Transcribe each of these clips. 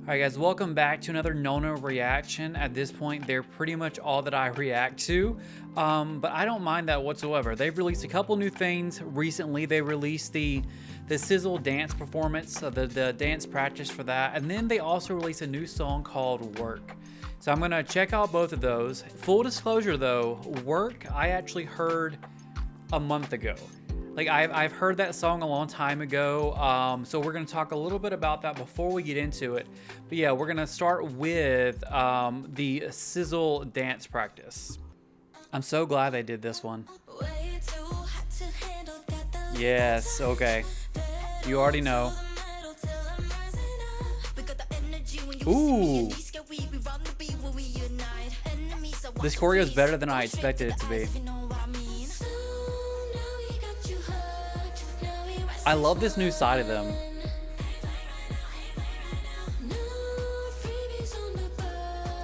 Alright guys, welcome back to another Nona reaction. At this point, they're pretty much all that I react to, but I don't mind that whatsoever. They've released a couple new things recently. They released the Sizzle dance performance, the dance practice for that, and then they also released a new song called Work. So I'm gonna check out both of those. Full disclosure though, Work I actually heard a month ago. Like I've heard that song a long time ago, so we're gonna talk a little bit about that before we get into it. But yeah, we're gonna start with the Sizzle dance practice. I'm so glad they did this one. Yes, okay. You already know. Ooh. This choreo is better than I expected it to be. I love this new side of them.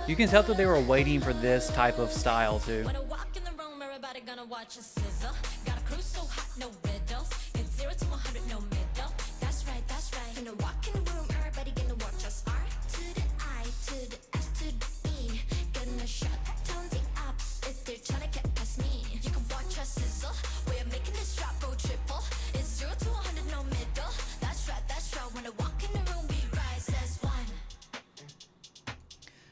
You can tell that they were waiting for this type of style too.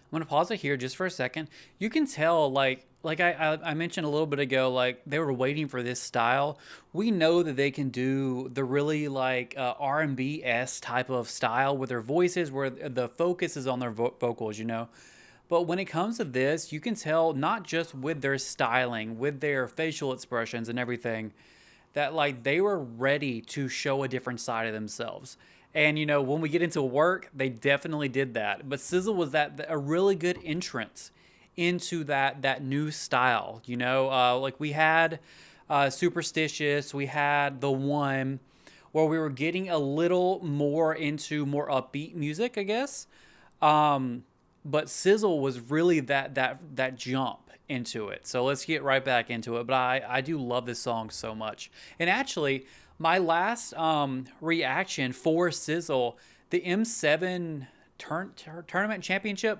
I'm gonna pause it here just for a second. You can tell, like I mentioned a little bit ago, like they were waiting for this style. We know that they can do the really like R&B-esque type of style with their voices, where the focus is on their vocals, you know. But when it comes to this, you can tell not just with their styling, with their facial expressions and everything, that like they were ready to show a different side of themselves. And you know, when we get into Work, they definitely did that. But Sizzle was a really good entrance into that new style. You know, like we had Superstitious, we had The One, where we were getting a little more into more upbeat music, I guess. But Sizzle was really that jump into it. So let's get right back into it. But I do love this song so much. And actually, my last reaction for Sizzle, the M7 tournament championship,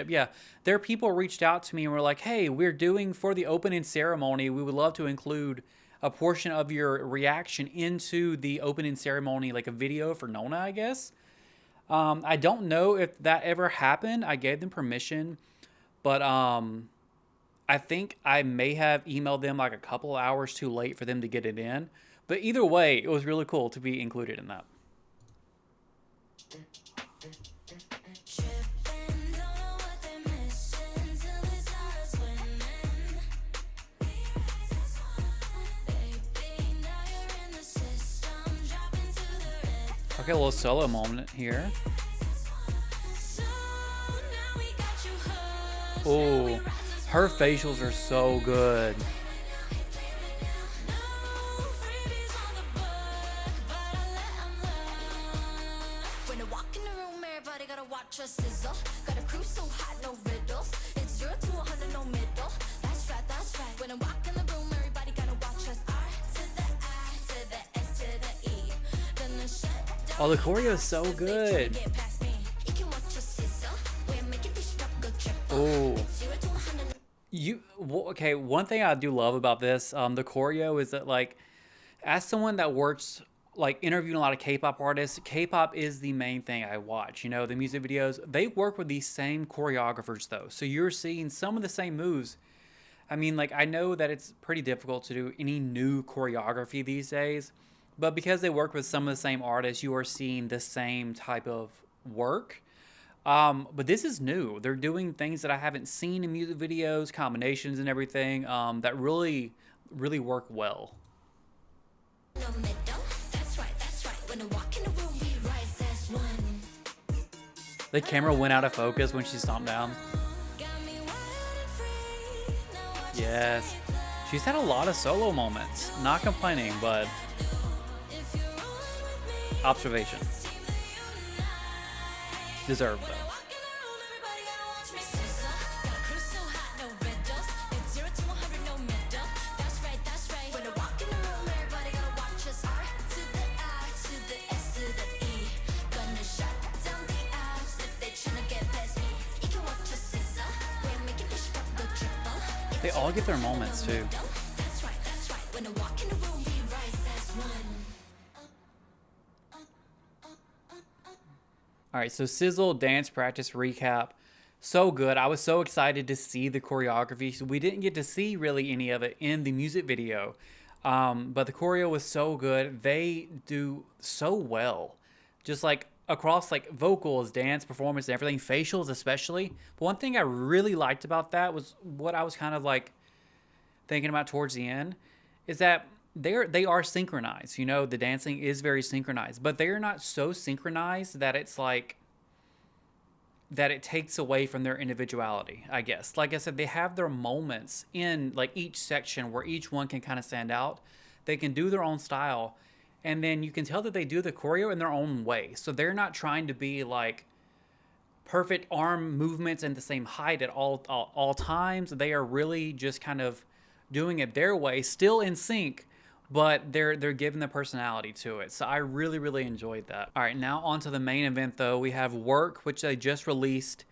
yeah, their people reached out to me and were like, hey, we're doing for the opening ceremony, we would love to include a portion of your reaction into the opening ceremony, like a video for Nona, I guess. I don't know if that ever happened. I gave them permission, but I think I may have emailed them like a couple hours too late for them to get it in. But either way, it was really cool to be included in that. Okay, a little solo moment here. Oh, her facials are so good. Sizzle, got a crew so hot, no riddles. It's 0 to 100, no middle. That's right, that's right. When I walk in the room, everybody gotta watch us. R to the I to the S to the E. Gonna shut down. Oh, the choreo is so good. Oh, okay. One thing I do love about this, the choreo, is that like, as someone that works, like interviewing a lot of K-pop artists, K-pop is the main thing I watch. You know, the music videos, they work with these same choreographers though. So you're seeing some of the same moves. I mean, like, I know that it's pretty difficult to do any new choreography these days, but because they work with some of the same artists, you are seeing the same type of work. But this is new. They're doing things that I haven't seen in music videos, combinations and everything, that really, really work well. The camera went out of focus when she stomped down. Yes. She's had a lot of solo moments. Not complaining, but observation. Deserved though. They all get their moments too. That's right, that's right. When I walk in the room, we rise as one. All right, so Sizzle dance practice recap. So good. I was so excited to see the choreography. So we didn't get to see really any of it in the music video. But the choreo was so good. They do so well. Just like across like vocals, dance, performance, and everything, facials especially. But one thing I really liked about that was what I was kind of like thinking about towards the end is that they are synchronized. You know, the dancing is very synchronized, but they are not so synchronized that it's like that it takes away from their individuality, I guess. Like I said, they have their moments in like each section where each one can kind of stand out. They can do their own style, and then you can tell that they do the choreo in their own way. So they're not trying to be like perfect arm movements and the same height at all times. They are really just kind of doing it their way, still in sync, but they're giving the personality to it. So I really enjoyed that. All right, now on to the main event though. We have Work, which they just released.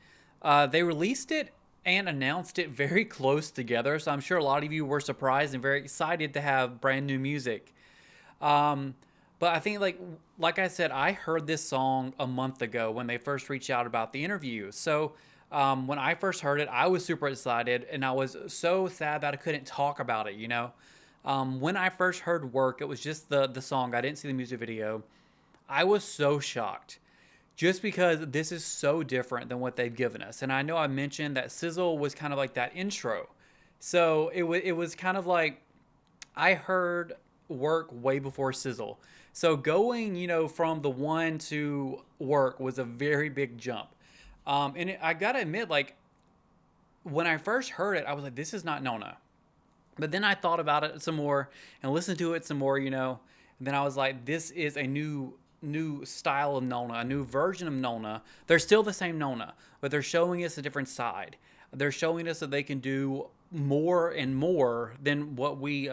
They released it and announced it very close together, so I'm sure a lot of you were surprised and very excited to have brand new music. But I think like I said, I heard this song a month ago when they first reached out about the interview. So when I first heard it, I was super excited, and I was so sad that I couldn't talk about it, you know? When I first heard Work, it was just the song. I didn't see the music video. I was so shocked just because this is so different than what they've given us. And I know I mentioned that Sizzle was kind of like that intro. So it was kind of like I heard Work way before Sizzle. So going, you know, from the one to Work was a very big jump. I gotta admit, like, when I first heard it, I was like, this is not Nona. But then I thought about it some more and listened to it some more, you know. And then I was like, this is a new style of Nona, a new version of Nona. They're still the same Nona, but they're showing us a different side. They're showing us that they can do more and more than what we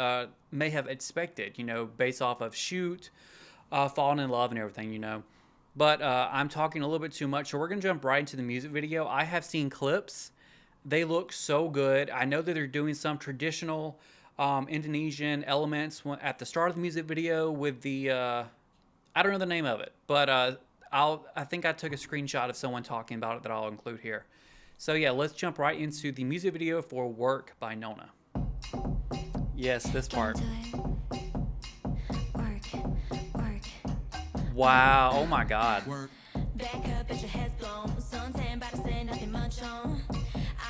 may have expected, you know, based off of Shoot, Falling in Love and everything, you know. But I'm talking a little bit too much, so we're going to jump right into the music video. I have seen clips. They look so good. I know that they're doing some traditional Indonesian elements at the start of the music video with the, I don't know the name of it, but I think I took a screenshot of someone talking about it that I'll include here. So yeah, let's jump right into the music video for Work by Nona. Yes, this part. Wow, oh my God. Back up at your head's blown. Suntan by the sand, nothing much on.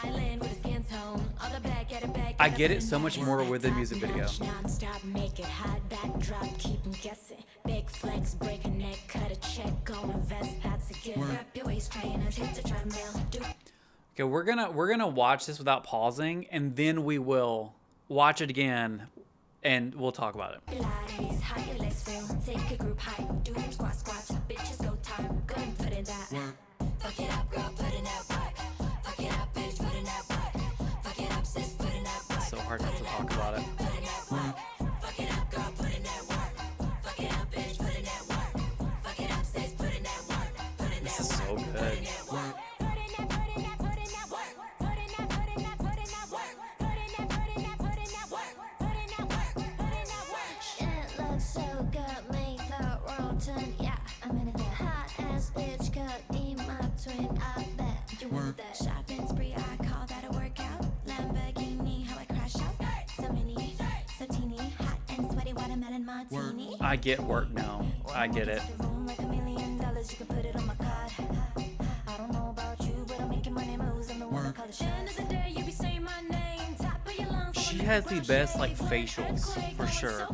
Island with a skin tone. All the back at it back. I get it so much more with the music video. Non-stop, make it hot, backdrop, keep them guessing. Big flex, break a neck, cut a check, go invest, that's a gift. Wrap your waist, trainers, hit the treadmill. Okay, we're gonna watch this without pausing, and then we will watch it again, and we'll talk about it. Pilates, how your legs feel, take a group height, do them squats, bitches go time, go and put in that. Fuck it up, girl, put in that work. Fuck it up, bitch, put in that work. Fuck it up, sis, put in that work. It's so hard not to talk about it. Put in that work. Fuck it up, girl, put in that work. Fuck it up, bitch, put in that work. Fuck it up, sis, put in that work. Put in This that is so work. good. Shit looks so good, make the world turn. Yeah, I'm in the hot ass bitch, could be my twin. I bet you want that shopping spree. I call that a workout. Lamborghini, how I crash out. So many, so teeny, hot and sweaty watermelon martini. I get Work now. I get it. Like $1 million, you can put it on my card. I don't know about you, but I'm making money moves. I'm the one that call the shots. End of the day, you be saying my name. Top of your lungs. She has the best like facials for sure.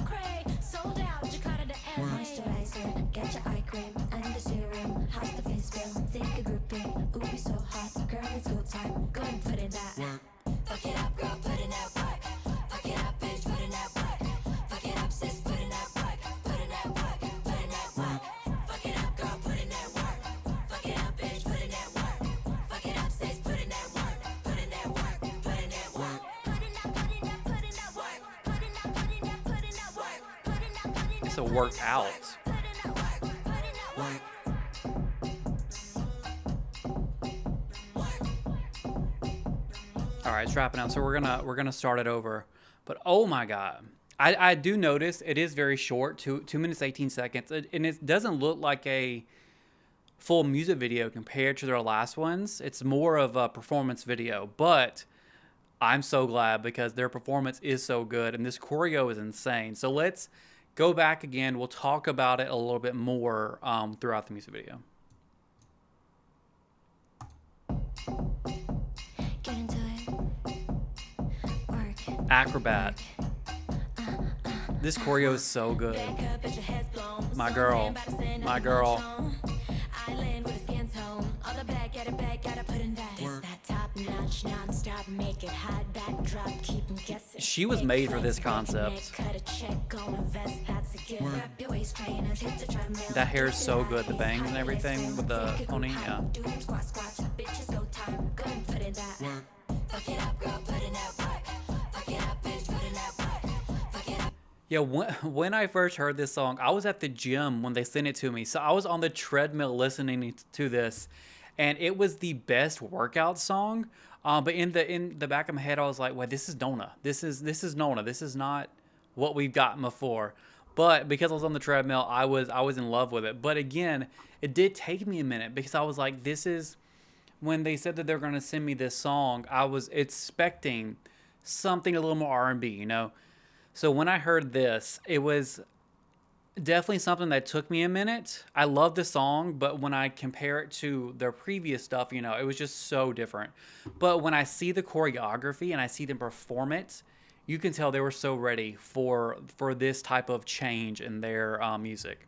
Sold out, Jakarta to LA. Moisturizer, get your eye cream and the serum. How's the face feel? Take a group in. Ooh, we so hot, girl, it's go time. Go and put in that. Fuck it up, girl, put in that work. Fuck it up, bitch, put in that work. Fuck it up, sis, put in that work. Put in that work, put in that work. Fuck it up, girl, put in that work. Fuck it up, bitch, put in that work. Fuck it up, sis, put in that work. Put in that work, put in that work. Put in that, put in that, put in that work. Put in that, put in that, put in that work. Put in that, put in that. It's a workout. Put in that work, put in that work. All right, it's wrapping up. So we're gonna start it over. But oh my god, I do notice it is very short, 2 minutes 18 seconds, and it doesn't look like a full music video compared to their last ones. It's more of a performance video, but I'm so glad because their performance is so good and this choreo is insane. So let's go back again. We'll talk about it a little bit more throughout the music video. Get into it. Work. Acrobat. This choreo is so good. My girl. My girl. Island with a skin tone. All the back, get it back, gotta put in that. It's that top notch, non-stop, make it hot, backdrop, keep 'em guessing. She was made for this concept. Cut a check, go invest, that's a gift. Grab your waist train and hit the treadmill. That hair is so good. The bangs and everything with the pony. Yeah. Do them squat squats, bitches go time. Go and put in that. Fuck it up, girl, put in that work. Fuck it up, bitch, put in that work. Fuck it up. Yeah, when I first heard this song, I was at the gym when they sent it to me. So I was on the treadmill listening to this, and it was the best workout song. But in the back of my head, I was like, "Wait, this is Nona. This is Nona. This is not what we've gotten before." But because I was on the treadmill, I was in love with it. But again, it did take me a minute because I was like, "This is." When they said that they're going to send me this song, I was expecting something a little more R&B, you know. So when I heard this, it was definitely something that took me a minute. I love the song, but when I compare it to their previous stuff, you know, it was just so different. But when I see the choreography and I see them perform it, you can tell they were so ready for this type of change in their music.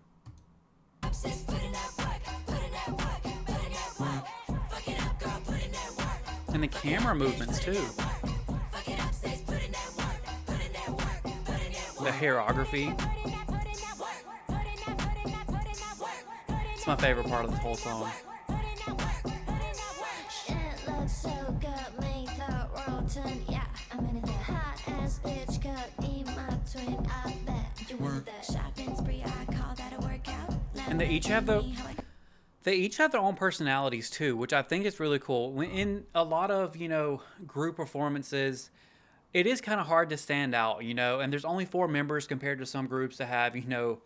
And the camera movements too. The choreography. It's my favorite part of the whole song. Shit looks so good, make the world turn. Yeah, I'm in the hot ass bitch, could be my twin. I bet you want that shopping spree. I call that a workout. And they each have their own personalities too, which I think is really cool. In a lot of, you know, group performances, it is kind of hard to stand out, you know, and there's only 4 members compared to some groups that have, you know,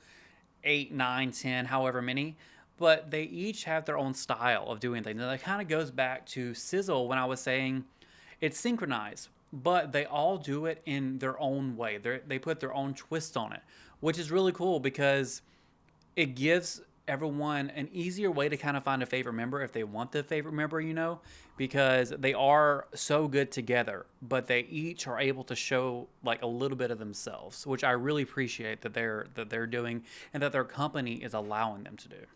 8, 9, 10, however many. But they each have their own style of doing things. And that kind of goes back to Sizzle when I was saying it's synchronized, but they all do it in their own way. They put their own twist on it, which is really cool because it gives everyone an easier way to kind of find a favorite member if they want the favorite member, you know, because they are so good together, but they each are able to show like a little bit of themselves, which I really appreciate that they're doing and that their company is allowing them to do.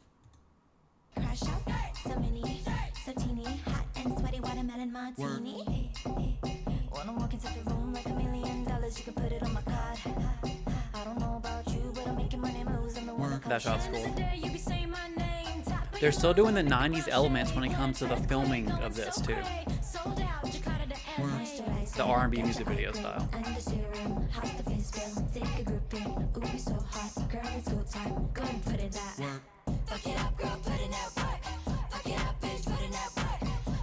Crash out, so many, so teeny, hot and sweaty watermelon martini. When I'm walking to the room like $1 million, you can put it on my card. I don't know about you, but I'm making money moves. I'm the one that That shot's cool. They're still doing the 90s elements when it comes to the filming of this too. The R&B music video style. Fuck it up, girl, put in that work. Fuck it up, bitch, put in that work.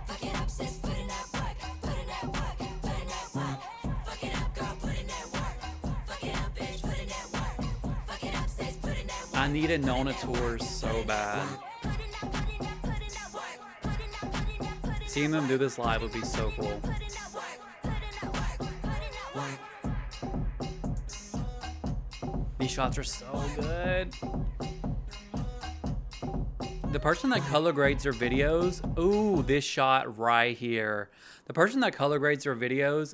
Fuck it up, sis, put in that work. Put in that work, put in that work. Fuck it up, girl, put in that work. Fuck it up, bitch, put in that work. Fuck it up, sis, put in that work. I needed Nona tours so bad. Seeing them do this live would be so cool. These shots are so good. The person that color grades their videos, ooh, this shot right here. The person that color grades their videos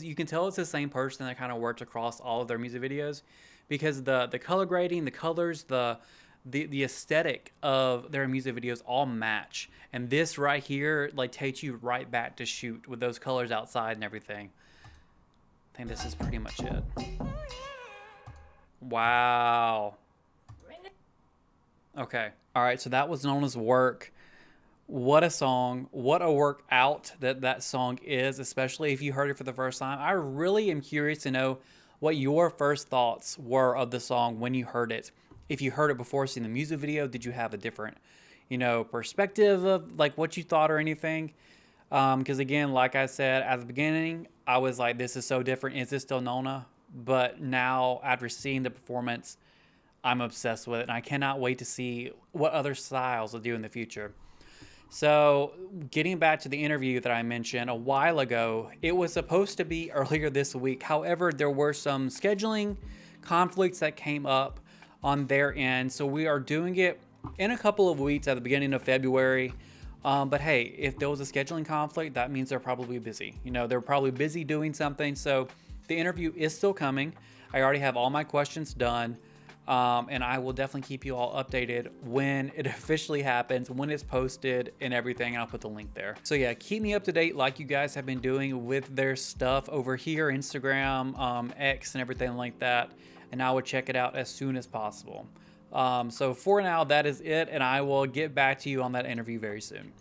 you can tell it's the same person that kind of worked across all of their music videos because the color grading, the colors, the aesthetic of their music videos all match. And this right here like takes you right back to shoot with those colors outside and everything. I think this is pretty much it. Wow. Okay. All right. So that was Nona's work. What a song. What a workout that song is, especially if you heard it for the first time. I really am curious to know what your first thoughts were of the song when you heard it. If you heard it before seeing the music video, did you have a different, you know, perspective of like what you thought or anything? Because again, like I said at the beginning, I was like, this is so different. Is this still Nona? But now, after seeing the performance, I'm obsessed with it. And I cannot wait to see what other styles will do in the future. So, getting back to the interview that I mentioned a while ago, it was supposed to be earlier this week. However, there were some scheduling conflicts that came up on their end. So, we are doing it in a couple of weeks at the beginning of February. But hey, if there was a scheduling conflict, that means they're probably busy. You know, they're probably busy doing something. So, the interview is still coming. I already have all my questions done. And I will definitely keep you all updated when it officially happens, when it's posted and everything. And I'll put the link there. So yeah, keep me up to date like you guys have been doing with their stuff over here, Instagram, X and everything like that. And I will check it out as soon as possible. So for now, that is it. And I will get back to you on that interview very soon.